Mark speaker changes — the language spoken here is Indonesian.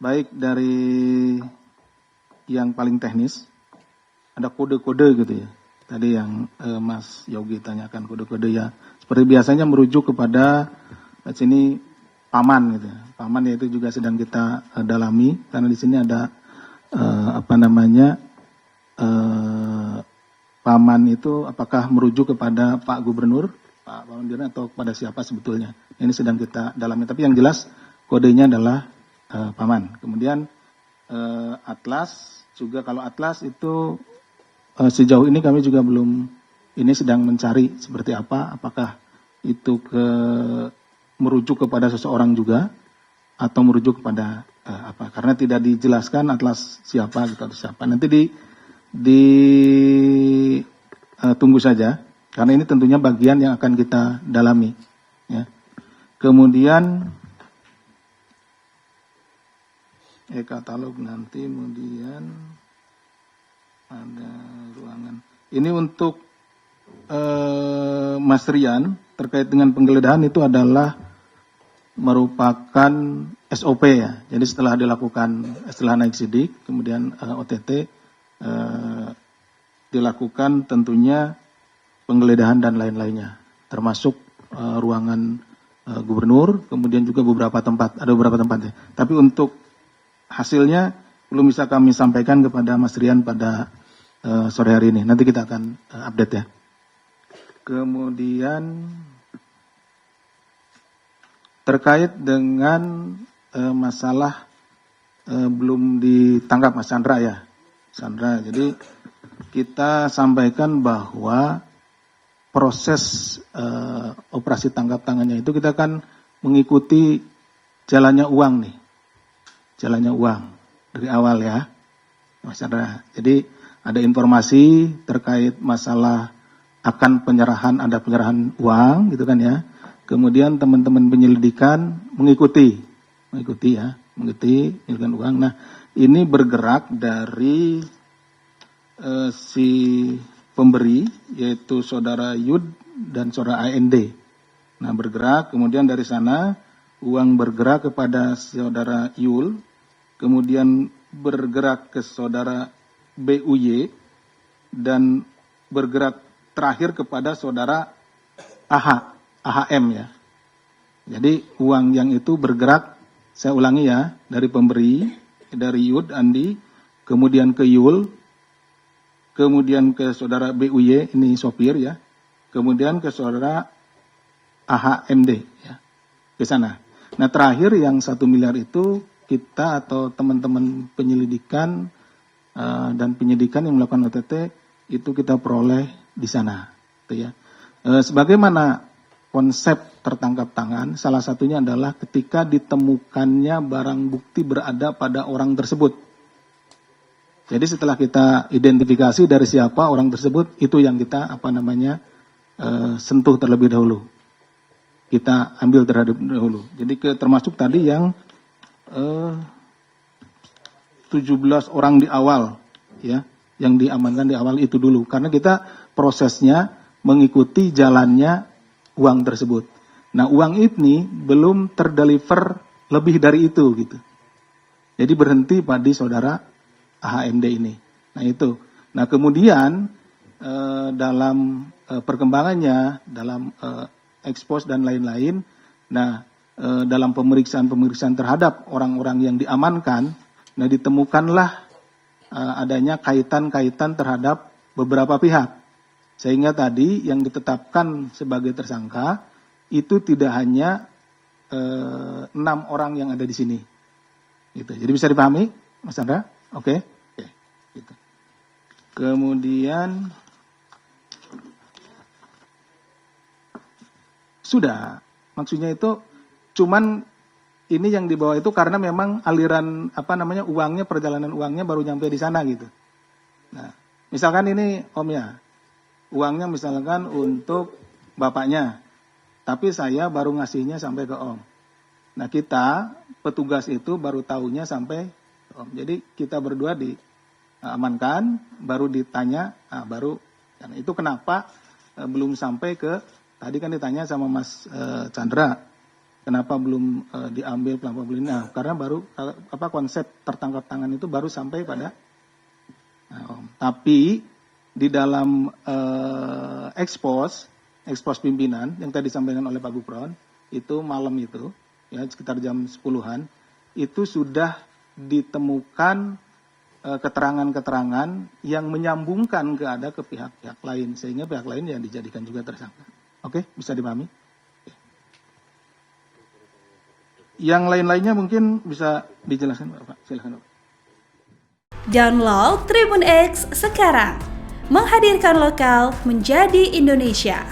Speaker 1: baik dari yang paling teknis, ada kode-kode gitu ya. Tadi yang Mas Yogi tanyakan kode-kode ya. Seperti biasanya merujuk kepada sini paman gitu ya. Paman yaitu juga sedang kita dalami karena di sini ada paman itu apakah merujuk kepada Pak Gubernur, Pak Dirjen atau kepada siapa sebetulnya. Ini sedang kita dalami. Tapi yang jelas kodenya adalah paman. Kemudian atlas juga, kalau atlas itu sejauh ini kami juga belum, ini sedang mencari seperti apa, apakah itu merujuk kepada seseorang juga atau merujuk kepada apa, karena tidak dijelaskan atlas siapa gitu atau siapa. Nanti tunggu saja karena ini tentunya bagian yang akan kita dalami ya. Kemudian katalog nanti, kemudian ada ruangan. Ini untuk Mas Rian terkait dengan penggeledahan itu adalah merupakan SOP ya. Jadi setelah naik sidik, kemudian OTT dilakukan tentunya penggeledahan dan lain-lainnya, termasuk ruangan gubernur, kemudian juga ada beberapa tempat ya. Tapi untuk hasilnya belum bisa kami sampaikan kepada Mas Rian pada sore hari ini. Nanti kita akan update ya. Kemudian terkait dengan masalah belum ditangkap Mas Chandra ya. Chandra, jadi kita sampaikan bahwa proses operasi tangkap tangannya itu kita kan mengikuti jalannya uang nih. Jalannya uang dari awal ya, Mas Chandra. Jadi ada informasi terkait masalah akan ada penyerahan uang gitu kan ya. Kemudian teman-teman penyelidikan mengikuti penyelidikan uang. Nah, ini bergerak dari si pemberi yaitu saudara Yud dan saudara AND. Nah, bergerak, kemudian dari sana uang bergerak kepada saudara Yul, kemudian bergerak ke saudara BUY, dan bergerak terakhir kepada saudara AHM ya. Jadi uang yang itu bergerak, saya ulangi ya, dari pemberi, dari Yud, Andi, kemudian ke Yul, kemudian ke saudara BUY, ini sopir ya, kemudian ke saudara AHMD ya, ke sana. Nah terakhir yang 1 miliar itu kita atau teman-teman penyelidikan dan penyidikan yang melakukan OTT itu kita peroleh di sana, gitu ya. Sebagaimana konsep tertangkap tangan, salah satunya adalah ketika ditemukannya barang bukti berada pada orang tersebut. Jadi setelah kita identifikasi dari siapa orang tersebut, itu yang kita sentuh terlebih dahulu. Kita ambil terhadap dahulu. Jadi termasuk tadi yang 17 orang di awal ya, yang diamankan di awal itu dulu, karena kita prosesnya mengikuti jalannya uang tersebut. Nah, uang ini belum terdeliver lebih dari itu gitu. Jadi berhenti pada saudara AHMD ini. Nah, itu. Nah, kemudian dalam perkembangannya, dalam ekspos dan lain-lain, nah dalam pemeriksaan terhadap orang-orang yang diamankan, nah ditemukanlah adanya kaitan-kaitan terhadap beberapa pihak. Sehingga tadi yang ditetapkan sebagai tersangka itu tidak hanya 6 orang yang ada di sini. Gitu. Jadi bisa dipahami, Mas Chandra? Oke. Gitu. Kemudian sudah, maksudnya itu cuman ini yang dibawa itu karena memang aliran uangnya, perjalanan uangnya baru nyampe di sana gitu. Nah, misalkan ini Om ya, uangnya misalkan untuk bapaknya, tapi saya baru ngasihnya sampai ke Om. Nah, kita petugas itu baru tahunya sampai ke Om. Jadi kita berdua diamankan, baru ditanya, baru. Dan itu kenapa belum sampai ke, tadi kan ditanya sama Mas Chandra, kenapa belum diambil pelampau beli. Nah, karena baru konsep tertangkap tangan itu baru sampai pada tapi di dalam ekspos pimpinan yang tadi disampaikan oleh Pak Gufron itu malam itu ya sekitar jam 10-an itu sudah ditemukan keterangan-keterangan yang menyambungkan ke pihak-pihak lain sehingga pihak lain yang dijadikan juga tersangka. Oke, bisa dipahami? Yang lain-lainnya mungkin bisa dijelaskan Pak. Silakan Pak.
Speaker 2: Download Tribun X sekarang. Menghadirkan lokal menjadi Indonesia.